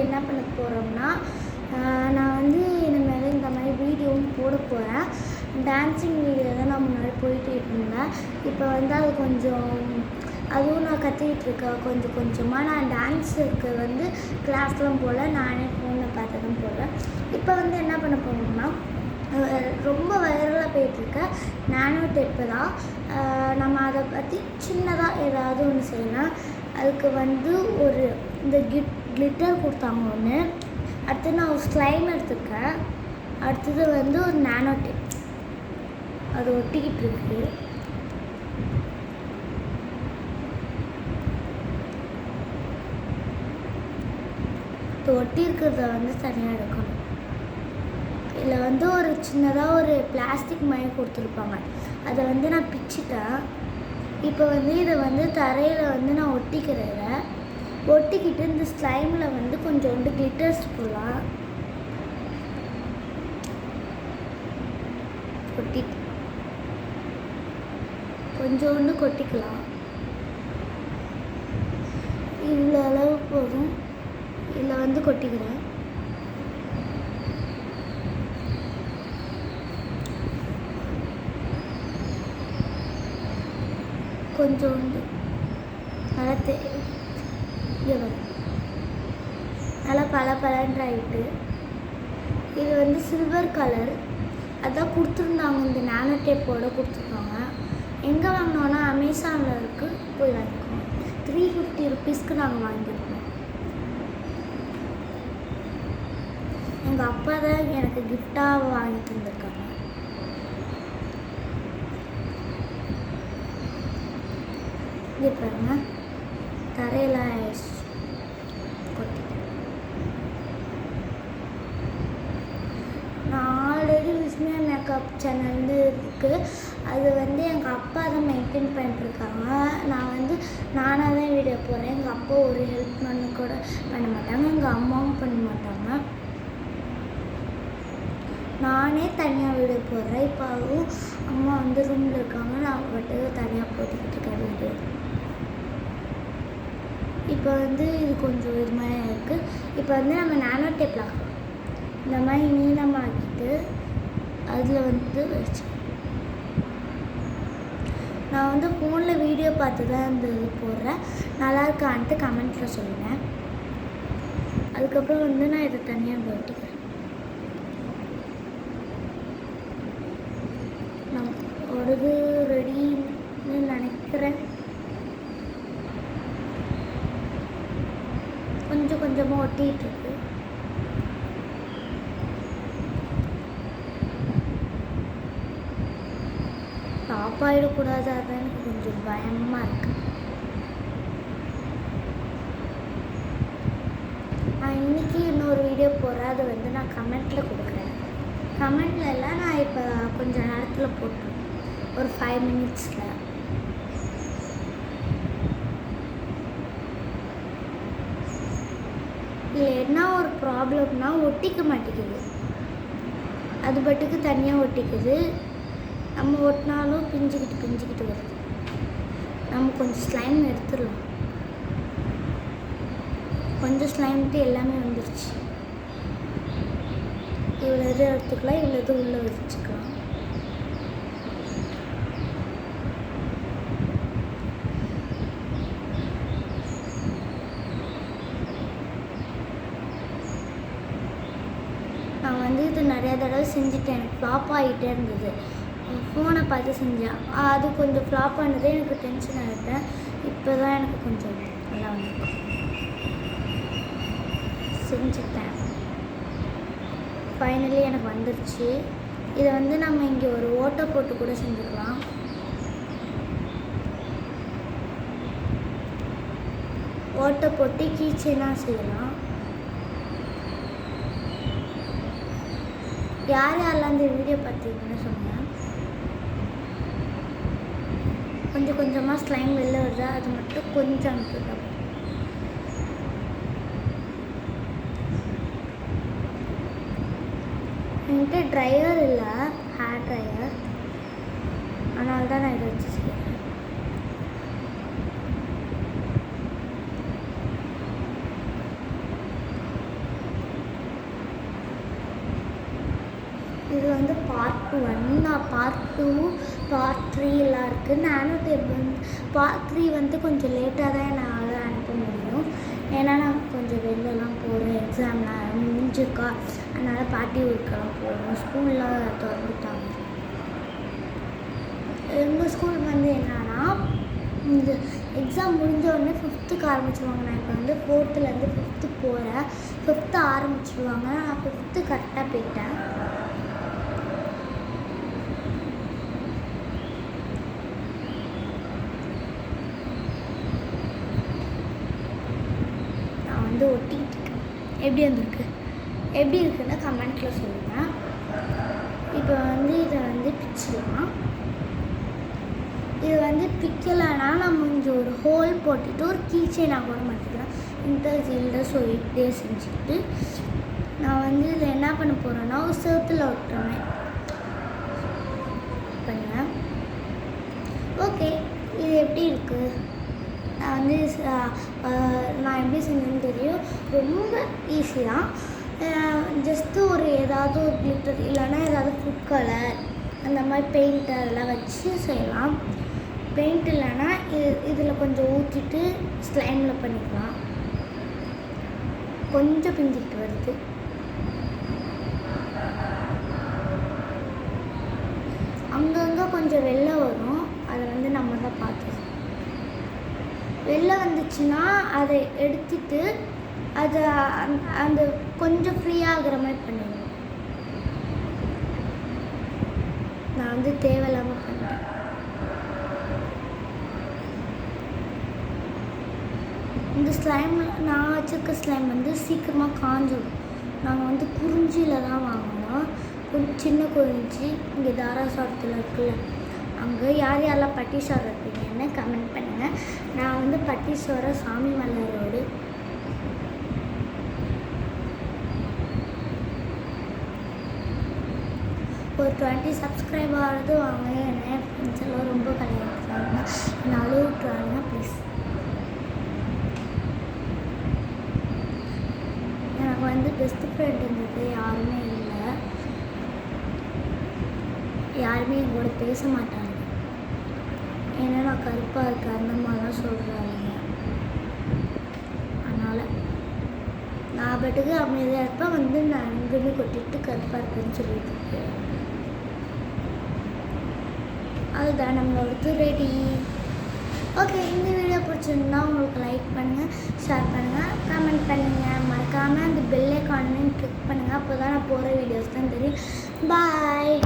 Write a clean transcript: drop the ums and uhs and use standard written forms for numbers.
என்ன பண்ண போகிறோம்னா, நான் வந்து இனிமேல் இந்த மாதிரி வீடியோவும் போட போகிறேன். டான்ஸிங் வீடியோ தான் நான் முன்னாடி போயிட்டு இருந்தேன். இப்போ வந்து அது கொஞ்சம் அதுவும் நான் கற்றுக்கிட்டுருக்கேன். கொஞ்சம் கொஞ்சமாக நான் டான்ஸுக்கு வந்து கிளாஸ்லாம் போகல, நானே ஃபோனில் பார்த்து தான் போடுறேன். இப்போ வந்து என்ன பண்ண போகிறோம்னா, ரொம்ப வைரலாக போயிட்டுருக்க நானோ டெப்பு தான். நம்ம அதை பற்றி சின்னதாக ஏதாவது ஒன்று செய்யலாம். அதுக்கு வந்து ஒரு இந்த கிளிட்டர் கொடுத்தாங்க ஒன்று. அடுத்து நான் ஒரு ஸ்லைம் எடுத்துருக்கேன். அடுத்தது வந்து ஒரு நானோ டெப், அது ஒட்டிக்கிட்டு இருக்கு. ஒட்டி இருக்கிறத வந்து தனியாக எடுக்கணும். இதில் வந்து ஒரு சின்னதாக ஒரு பிளாஸ்டிக் மாதிரி கொடுத்துருப்பாங்க. அதை வந்து நான் பிச்சுட்டேன். இப்போ வந்து இதை வந்து தரையில் வந்து நான் ஒட்டிக்கிட்டு இந்த ஸ்லைமில் வந்து கொஞ்சோண்டு கிளிட்டர்ஸ் போடலாம். ஒட்டிட்டு கொஞ்சோண்டு கொட்டிக்கலாம். இவ்வளோ அளவு போதும். இதில் வந்து கொட்டிக்கிறேன். கொஞ்சோண்டு நல்லா பலன்றாயிட்டு. இது வந்து சில்வர் கலர், அதான் கொடுத்துருந்தாங்க. இந்த நானோ டேப்போட கொடுத்துருக்காங்க. எங்கே வாங்கினோன்னா அமேசானில் இருக்குது, போய் வாங்கிக்கோங்க. 350 ருபீஸ்க்கு நாங்கள் வாங்கியிருக்கோம். எங்கள் அப்பா தான் எனக்கு கிஃப்டாக வாங்கி தந்திருக்காங்க. இங்கே பாருங்க, தரையில் ஆயிடுச்சு. நான் ஆல்ரெடி விஸ்மியா மேக்கப் சேனல் இருக்குது. அது வந்து எங்கள் அப்பா தான் மெயின்டைன் பண்ணிட்டுருக்காங்க. நான் வந்து நானாக தான் வீடியோ போடுறேன். எங்கள் அப்பா ஒரு ஹெல்ப் கூட பண்ண மாட்டாங்க, எங்கள் அம்மாவும் பண்ண மாட்டாங்க. நானே தனியாக வீடியோ போடுறேன். இப்போ அதுவும் அம்மா வந்து ரூமில் இருக்காங்க, நான் மட்டும் தனியாக போட்டுக்கிட்டு இருக்கேன் வீடியோ. இப்போ வந்து இது கொஞ்சம் இது மாதிரி இருக்குது. இப்போ வந்து நம்ம நானோ டேப்பில் இந்த மாதிரி நீளமாக்கிட்டு அதில் வந்து வச்சு, நான் வந்து ஃபோனில் வீடியோ பார்த்து தான் இந்த இது போடுறேன். நல்லா இருக்கான்ட்டு கமெண்ட்டில் சொல்லுங்கள். அதுக்கப்புறம் வந்து நான் இதை தனியாக போட்டுக்கிறேன். நான் ஒரு ரெடின்னு நினைக்கிறேன். கொஞ்சம் கொஞ்சமாக ஒட்டிகிட்ருக்கு. டாப் ஆகிடக்கூடாது, அதுதான் எனக்கு கொஞ்சம் பயமாக இருக்குது. நான் இன்றைக்கி இன்னொரு வீடியோ போடுறேன். அதை வந்து நான் கமெண்ட்டில் கொடுக்குறேன். கமெண்ட்ல எல்லாம் நான் இப்போ கொஞ்சம் நேரத்தில் போட்டுருவேன், ஒரு 5 மினிட்ஸில். இதில் என்ன ஒரு ப்ராப்ளம்னா, ஒட்டிக்க மாட்டேங்குது. அது பாட்டுக்கு தனியாக ஒட்டிக்குது. நம்ம ஒட்டினாலும் பிஞ்சிக்கிட்டு வருது. நம்ம கொஞ்சம் ஸ்லைம் எடுத்துடலாம். கொஞ்சம் ஸ்லைம்ட்டு எல்லாமே வந்துருச்சு. இவ்வளோ இது எடுத்துக்கலாம், இவ்வளோ இது உள்ளே வச்சுக்கலாம். நான் வந்து இது நிறையா தடவை செஞ்சுட்டேன். எனக்கு ஃப்ளாப் ஆகிட்டே இருந்தது. ஃபோனை பார்த்து செஞ்சேன். அது கொஞ்சம் ஃப்ளாப் ஆனதே எனக்கு டென்ஷன் ஆகிட்டேன். இப்போ தான் எனக்கு கொஞ்சம் நல்லா வந்துருக்கு. செஞ்சுட்டேன். ஃபைனலி எனக்கு வந்துருச்சு. இதை வந்து நம்ம இங்கே ஒரு ஓட்டை போட்டு கூட செஞ்சுக்கலாம். ஓட்டை போட்டு கீச்செயினாக செய்யலாம். யாரெல்லாம் இந்த வீடியோ பார்த்தீங்கன்னு சொன்னேன். கொஞ்சம் கொஞ்சமாக ஸ்லைம் வெளில வருது, அது மட்டும் கொஞ்சம் அனுப்பிடுறோம். என்கிட்ட ட்ரையர் இல்லை, ஹேர் ட்ரையர், அதனால தான் நான் இதை வச்சு செய்கிறேன். வந்து பார்ட் 1, பார்ட் 2, பார்ட் 3 எல்லாம் இருக்குது. நானோ டேப் வந்து பார்ட் 3 வந்து கொஞ்சம் லேட்டாக தான் என்னால் அனுப்ப முடியும். ஏன்னா நான் கொஞ்சம் வெளிலலாம் போகிறேன், எக்ஸாம்லாம் முடிஞ்சிருக்கா, அதனால் பாட்டி ஊருக்கெல்லாம் போகணும். ஸ்கூல்லாம் திறந்துட்டாங்க. எங்கள் ஸ்கூல் வந்து என்னன்னா இந்த எக்ஸாம் முடிஞ்ச உடனே 5th ஆரம்பிச்சிடுவாங்க. நான் இப்போ வந்து 4th 5th போகிறேன். 5th ஆரம்பிச்சிடுவாங்க. நான் 5th கரெக்டாக போயிட்டேன். நான் வந்து ஒட்டிக்கிட்டு இருக்கேன். எப்படி இருக்குன்னு கமெண்ட்டில் சொல்லுங்கள். இப்போ வந்து இதை வந்து பிச்சிடலாம். இது வந்து பிக்கலைன்னா நம்ம இங்கே ஒரு ஹோல் போட்டுட்டு ஒரு கீச்சைனாக கூட மாற்றிக்கலாம். இந்த இதில் ஸோ இப்படியே செஞ்சுட்டு நான் வந்து இதில் என்ன பண்ண போகிறேன்னா ஒரு சேர்த்துல ஒட்டுறேன் பண்ணுவேன். ஓகே, இது எப்படி இருக்குது? நான் வந்து நான் எப்படி செஞ்சேன்னு தெரியும். ரொம்ப ஈஸி தான். ஜஸ்ட்டு ஒரு ஏதாவது ஒரு கிளிட்டர் இல்லைன்னா ஏதாவது ஃபுட் கலர் அந்த மாதிரி பெயிண்ட் அதெல்லாம் வச்சு செய்யலாம். பெயிண்ட் இல்லைன்னா இதில் கொஞ்சம் ஊற்றிட்டு ஸ்லைமில் பண்ணிக்கலாம். கொஞ்சம் பிஞ்சிட்டு வருது. அங்கங்கே கொஞ்சம் வெள்ளை வரும். அதை வந்து நம்ம தான் பார்த்து வெளில வந்துச்சுன்னா அதை எடுத்துட்டு அதை அந்த கொஞ்சம் ஃப்ரீயாகிற மாதிரி பண்ணிடுவோம். நான் வந்து தேவையில்லாமல் பண்ணுறேன். இந்த ஸ்லைம் நான் வச்சுருக்க ஸ்லைம் வந்து சீக்கிரமாக காஞ்சிடும். நாங்கள் வந்து குறிஞ்சியில் தான் வாங்கினோம். சின்ன குறிஞ்சி இங்கே தாராசுரத்தில் இருக்குல்ல, அங்கே யாரெல்லாம் பட்டீஸ்வரம் இருப்பீங்கன்னு கமெண்ட் பண்ணுங்கள். நான் வந்து பட்டீஸ்வரம் சாமிமலை ரோடு. ஒரு 20 சப்ஸ்கிரைபராவது வாங்க. என் ஃப்ரெண்ட்ஸ் எல்லாம் ரொம்ப கலையாடுறாங்க. என்னை அழுவிட்டுறாங்க ப்ளீஸ். எனக்கு வந்து பெஸ்ட் ஃப்ரெண்ட் இருந்தது யாருமே இல்லை. யாருமே என் கூட பேச மாட்டாங்க. ஏன்னா நான் கருப்பாக இருக்கேன் அந்த மாதிரிலாம் சொல்கிறாங்க. அதனால் நான் பாட்டுக்கு அமைதியாக இருப்பேன். வந்து நான் எங்கேயுமே கொட்டிட்டு கருப்பாக இருக்குன்னு சொல்லிட்டு இருக்கேன். அதுதான் நம்மளோட ரெடி. ஓகே, இந்த வீடியோ பிடிச்சிருந்தா உங்களுக்கு லைக் பண்ணுங்கள், ஷேர் பண்ணுங்கள், கமெண்ட் பண்ணுங்கள். மறக்காமல் அந்த பெல் ஐகானையும் கிளிக் பண்ணுங்கள். அப்போ தான் நான் போகிற வீடியோஸ் தான் தெரியும். பாய்.